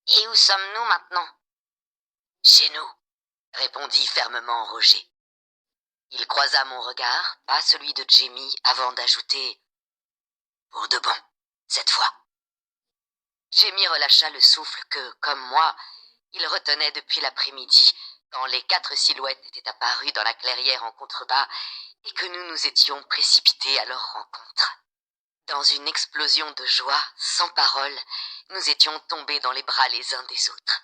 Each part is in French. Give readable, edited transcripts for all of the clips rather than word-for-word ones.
Et où sommes-nous maintenant? Chez nous, répondit fermement Roger. Il croisa mon regard, pas celui de Jamie, avant d'ajouter « Pour de bon, cette fois ». Jamie relâcha le souffle que, comme moi, il retenait depuis l'après-midi, quand les 4 silhouettes étaient apparues dans la clairière en contrebas et que nous nous étions précipités à leur rencontre. Dans une explosion de joie, sans parole, nous étions tombés dans les bras les uns des autres.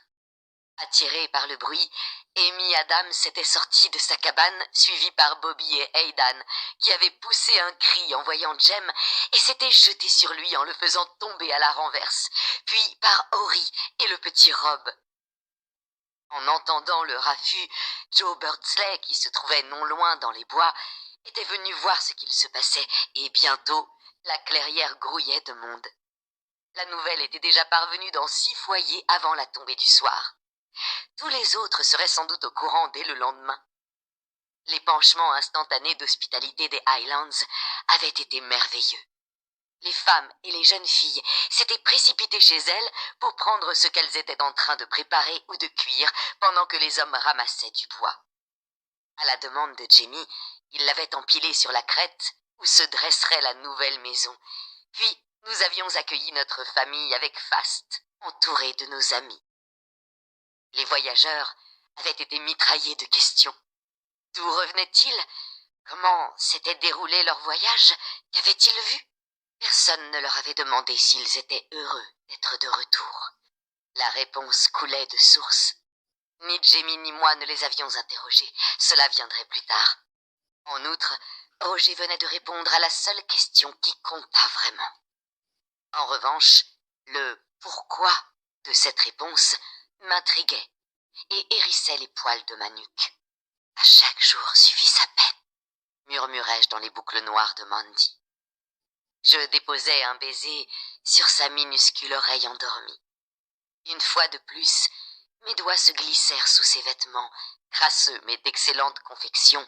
Attirés par le bruit, Amy Adams s'était sortie de sa cabane, suivie par Bobby et Aidan, qui avaient poussé un cri en voyant Jem et s'étaient jetés sur lui en le faisant tomber à la renverse, puis par Ori et le petit Rob. En entendant le raffut, Joe Birdsley, qui se trouvait non loin dans les bois, était venu voir ce qu'il se passait, et bientôt, la clairière grouillait de monde. La nouvelle était déjà parvenue dans 6 foyers avant la tombée du soir. Tous les autres seraient sans doute au courant dès le lendemain. L'épanchement instantané d'hospitalité des Highlands avait été merveilleux. Les femmes et les jeunes filles s'étaient précipitées chez elles pour prendre ce qu'elles étaient en train de préparer ou de cuire pendant que les hommes ramassaient du bois. À la demande de Jamie, ils l'avaient empilé sur la crête où se dresserait la nouvelle maison. Puis, nous avions accueilli notre famille avec faste, entourés de nos amis. Les voyageurs avaient été mitraillés de questions. D'où revenaient-ils? Comment s'était déroulé leur voyage? Qu'avaient-ils vu? Personne ne leur avait demandé s'ils étaient heureux d'être de retour. La réponse coulait de source. Ni Jamie ni moi ne les avions interrogés. Cela viendrait plus tard. En outre, Roger venait de répondre à la seule question qui compta vraiment. En revanche, le « pourquoi » de cette réponse m'intriguait et hérissait les poils de ma nuque. « À chaque jour suffit sa peine », murmurai-je dans les boucles noires de Mandy. Je déposai un baiser sur sa minuscule oreille endormie. Une fois de plus, mes doigts se glissèrent sous ses vêtements, crasseux mais d'excellente confection,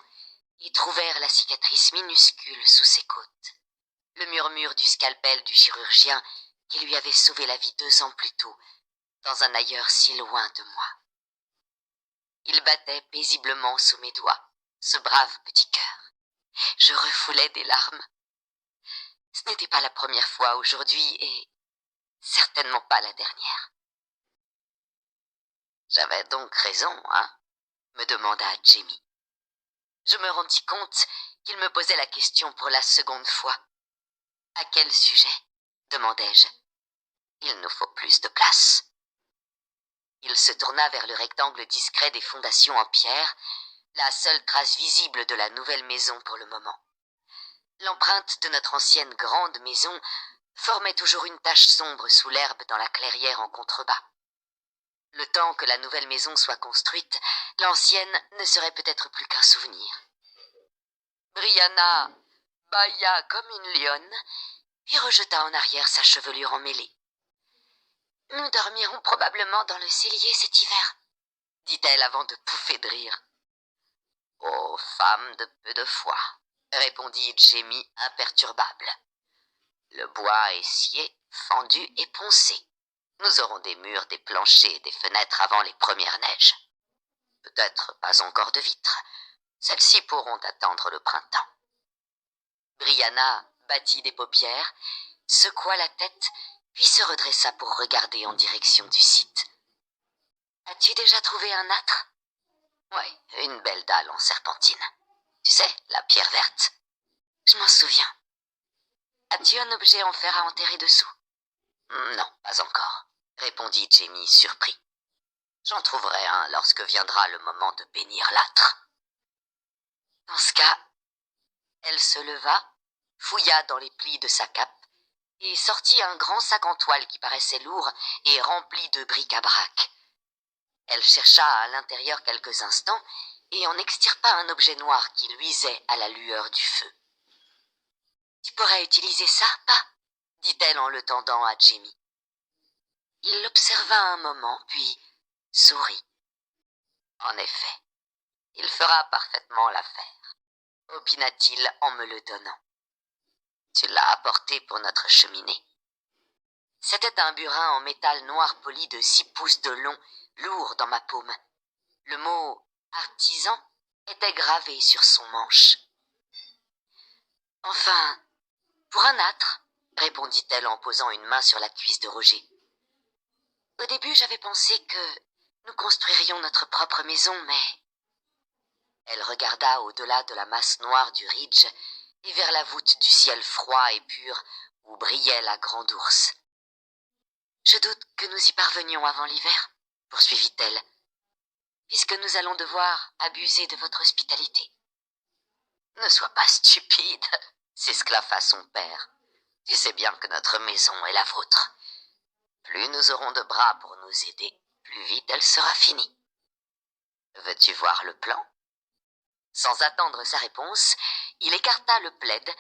et trouvèrent la cicatrice minuscule sous ses côtes. Le murmure du scalpel du chirurgien qui lui avait sauvé la vie 2 ans plus tôt, dans un ailleurs si loin de moi. Il battait paisiblement sous mes doigts, ce brave petit cœur. Je refoulais des larmes. Ce n'était pas la première fois aujourd'hui et certainement pas la dernière. J'avais donc raison, hein? Me demanda Jamie. Je me rendis compte qu'il me posait la question pour la 2e fois. À quel sujet? Demandai-je. Il nous faut plus de place. Il se tourna vers le rectangle discret des fondations en pierre, la seule trace visible de la nouvelle maison pour le moment. L'empreinte de notre ancienne grande maison formait toujours une tache sombre sous l'herbe dans la clairière en contrebas. Le temps que la nouvelle maison soit construite, l'ancienne ne serait peut-être plus qu'un souvenir. Brianna bâilla comme une lionne, puis rejeta en arrière sa chevelure emmêlée. « Nous dormirons probablement dans le cellier cet hiver, » dit-elle avant de pouffer de rire. « Oh, femme de peu de foi, » répondit Jamie imperturbable. « Le bois est scié, fendu et poncé. Nous aurons des murs, des planchers, des fenêtres avant les premières neiges. Peut-être pas encore de vitres. Celles-ci pourront attendre le printemps. » Brianna battit des paupières, secoua la tête, puis se redressa pour regarder en direction du site. « As-tu déjà trouvé un âtre? »« Oui, une belle dalle en serpentine. Tu sais, la pierre verte. »« Je m'en souviens. As-tu un objet en fer à enterrer dessous? »« Non, pas encore, » répondit Jamie surpris. « J'en trouverai un lorsque viendra le moment de bénir l'âtre. » Dans ce cas, elle se leva, fouilla dans les plis de sa cape et sortit un grand sac en toile qui paraissait lourd et rempli de bric-à-brac. Elle chercha à l'intérieur quelques instants et en extirpa un objet noir qui luisait à la lueur du feu. « Tu pourrais utiliser ça, pas ?» dit-elle en le tendant à Jamie. Il l'observa un moment, puis sourit. « En effet, il fera parfaitement l'affaire, » opina-t-il en me le donnant. « Tu l'as apporté pour notre cheminée. » C'était un burin en métal noir poli de 6 pouces de long, lourd dans ma paume. Le mot « artisan » était gravé sur son manche. « Enfin, pour un âtre, » répondit-elle en posant une main sur la cuisse de Roger. « Au début, j'avais pensé que nous construirions notre propre maison, mais... » Elle regarda au-delà de la masse noire du ridge et vers la voûte du ciel froid et pur où brillait la grande ours. « Je doute que nous y parvenions avant l'hiver, » poursuivit-elle, « puisque nous allons devoir abuser de votre hospitalité. »« Ne sois pas stupide, » s'esclaffa son père. « Tu sais bien que notre maison est la vôtre. Plus nous aurons de bras pour nous aider, plus vite elle sera finie. Veux-tu voir le plan ?» Sans attendre sa réponse, il écarta le plaid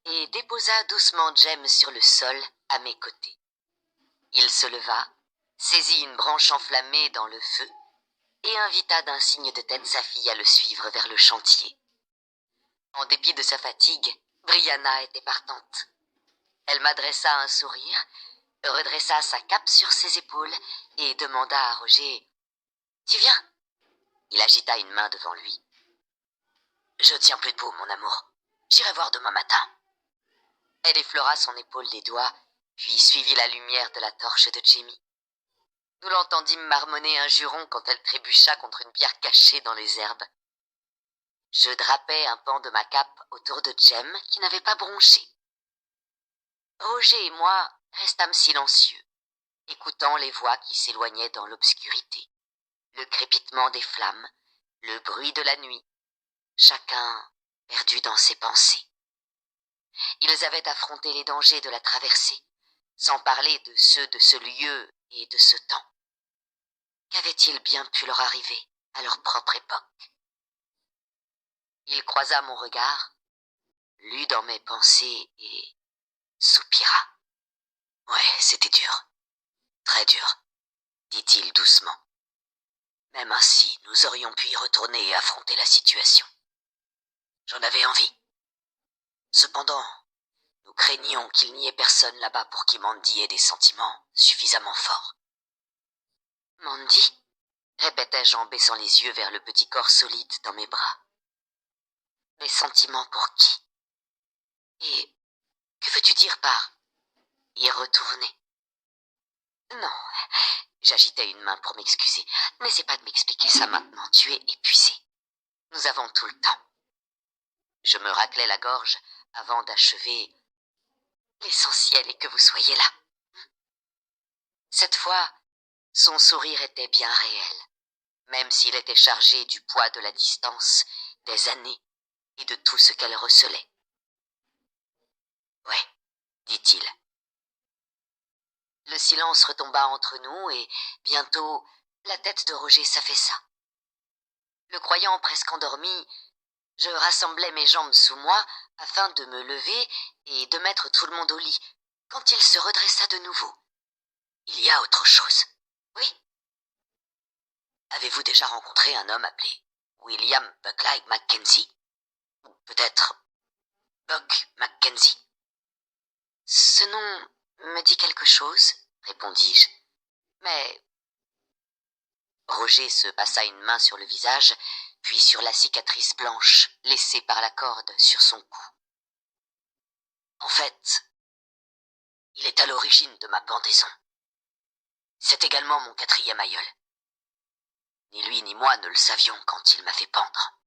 et déposa doucement Jem sur le sol à mes côtés. Il se leva, saisit une branche enflammée dans le feu et invita d'un signe de tête sa fille à le suivre vers le chantier. En dépit de sa fatigue, Brianna était partante. Elle m'adressa un sourire, redressa sa cape sur ses épaules et demanda à Roger « Tu viens ?» Il agita une main devant lui. « Je tiens plus debout, mon amour. J'irai voir demain matin. » Elle effleura son épaule des doigts, puis suivit la lumière de la torche de Jamie. Nous l'entendîmes marmonner un juron quand elle trébucha contre une pierre cachée dans les herbes. Je drapai un pan de ma cape autour de Jem qui n'avait pas bronché. Roger et moi restâmes silencieux, écoutant les voix qui s'éloignaient dans l'obscurité, le crépitement des flammes, le bruit de la nuit, chacun perdu dans ses pensées. Ils avaient affronté les dangers de la traversée, sans parler de ceux de ce lieu et de ce temps. Qu'avait-il bien pu leur arriver à leur propre époque? Il croisa mon regard, lut dans mes pensées et soupira. « Ouais, c'était dur, très dur, » dit-il doucement. « Même ainsi, nous aurions pu y retourner et affronter la situation. J'en avais envie. Cependant, nous craignions qu'il n'y ait personne là-bas pour qui Mandy ait des sentiments suffisamment forts. »« Mandy ?» répétai-je en baissant les yeux vers le petit corps solide dans mes bras. « Des sentiments pour qui? Et que veux-tu dire par y retourner? » « Non, » j'agitais une main pour m'excuser. « N'essaie pas de m'expliquer ça maintenant, tu es épuisé. Nous avons tout le temps. » Je me raclai la gorge avant d'achever. « L'essentiel est que vous soyez là. » Cette fois, son sourire était bien réel, même s'il était chargé du poids de la distance, des années et de tout ce qu'elle recelait. « Ouais, » dit-il. Le silence retomba entre nous et, bientôt, la tête de Roger s'affaissa. Le croyant presque endormi, je rassemblai mes jambes sous moi afin de me lever et de mettre tout le monde au lit, quand il se redressa de nouveau. « Il y a autre chose. »« Oui. »« Avez-vous déjà rencontré un homme appelé William Bucklight Mackenzie? Ou peut-être Buck Mackenzie? »« Ce nom me dit quelque chose, » répondis-je. « Mais... » Roger se passa une main sur le visage, puis sur la cicatrice blanche laissée par la corde sur son cou. « En fait, il est à l'origine de ma pendaison. C'est également mon 4e aïeul. Ni lui ni moi ne le savions quand il m'a fait pendre. »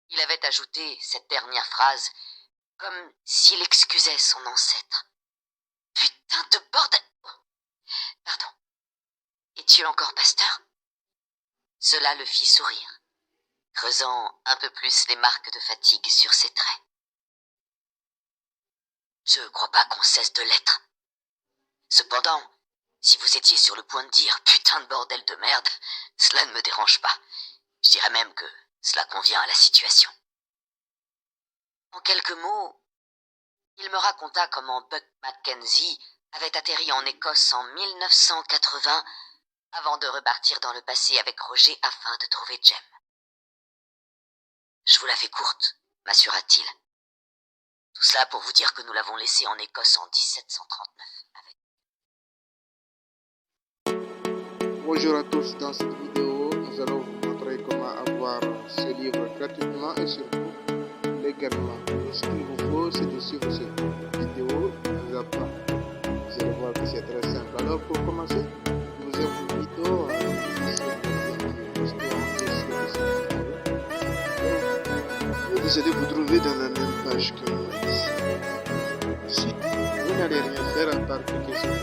Il avait ajouté cette dernière phrase comme s'il excusait son ancêtre. « Putain de bordel ! Pardon. Es-tu encore pasteur ?» Cela le fit sourire, creusant un peu plus les marques de fatigue sur ses traits. « Je crois pas qu'on cesse de l'être. Cependant, si vous étiez sur le point de dire « putain de bordel de merde », cela ne me dérange pas. Je dirais même que cela convient à la situation. » En quelques mots, il me raconta comment Buck Mackenzie avait atterri en Écosse en 1980 avant de repartir dans le passé avec Roger afin de trouver Jem. « Je vous la fais courte, » m'assura-t-il. « Tout cela pour vous dire que nous l'avons laissé en Écosse en 1739 avec Bonjour à tous, dans cette vidéo, nous allons vous montrer comment avoir ce livre gratuitement et surtout légalement. Ce qu'il vous faut, c'est de suivre cette vidéo, vous apprend. Vous allez voir que c'est très simple. Alors pour commencer, nous invitons à vous allez vous trouver dans la même page que moi ici. Si vous n'allez rien faire à part cliquer sur le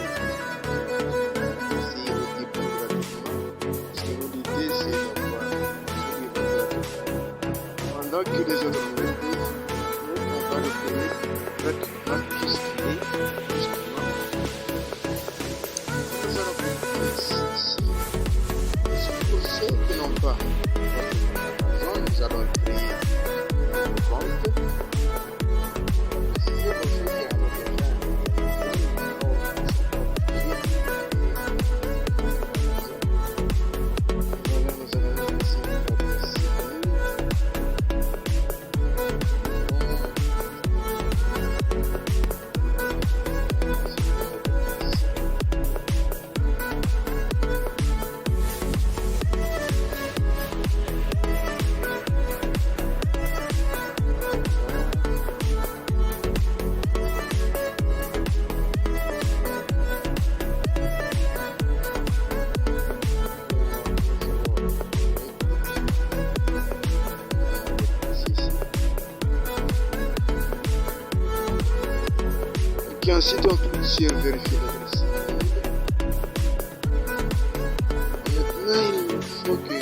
pendant que les autres nous découvrent, nous, on va le payer gratuitement puisqu'il est justement. Nous allons cliquer ici. Pour ceux qui n'ont pas Amazon, nous allons créer un compte. Si vous faites et ensuite on clique sur vérifier l'adresse. Maintenant il faut que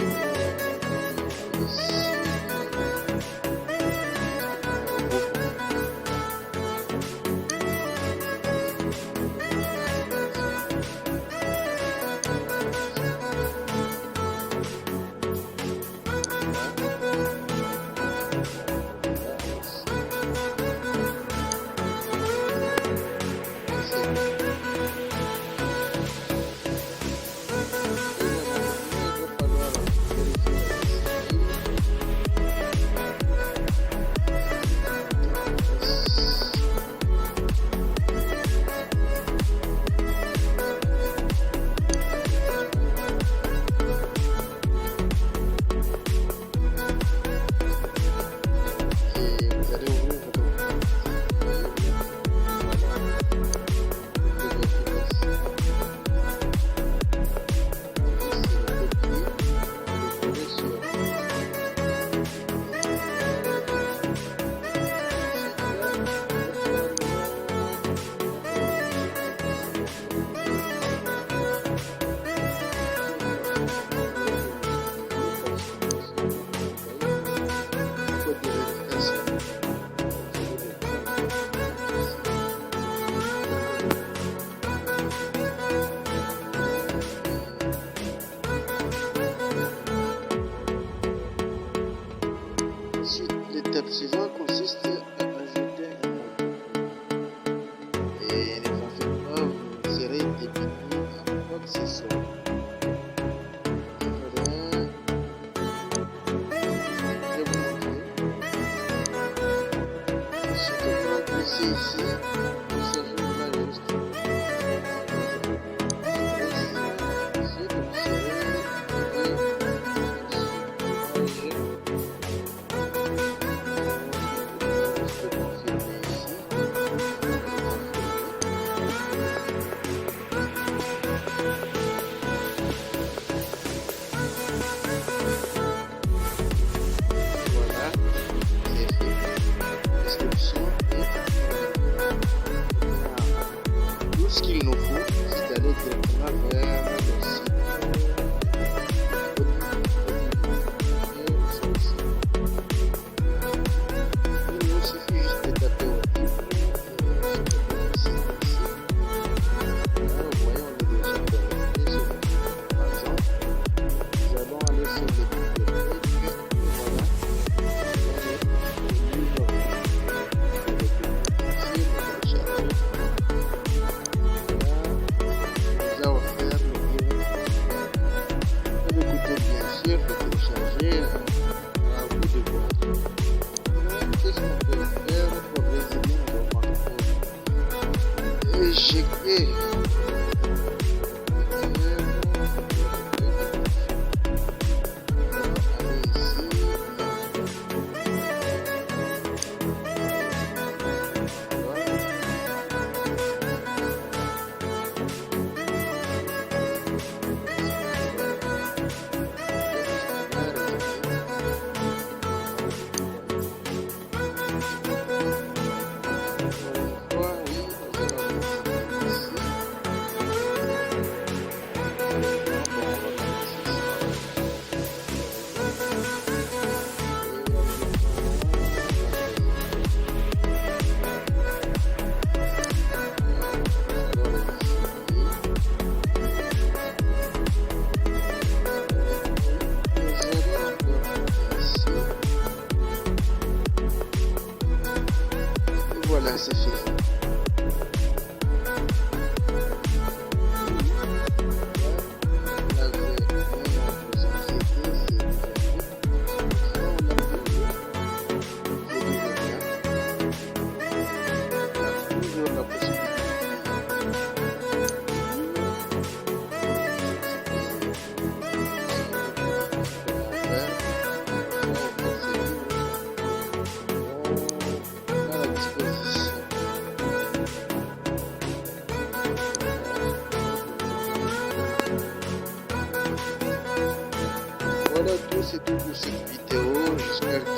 c'est tout pour cette vidéo. J'espère que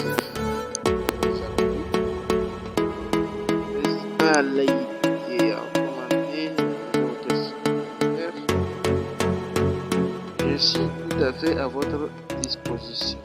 vous a plu. N'hésitez pas à liker et à commenter votre commentaire. Je suis tout à fait à votre disposition.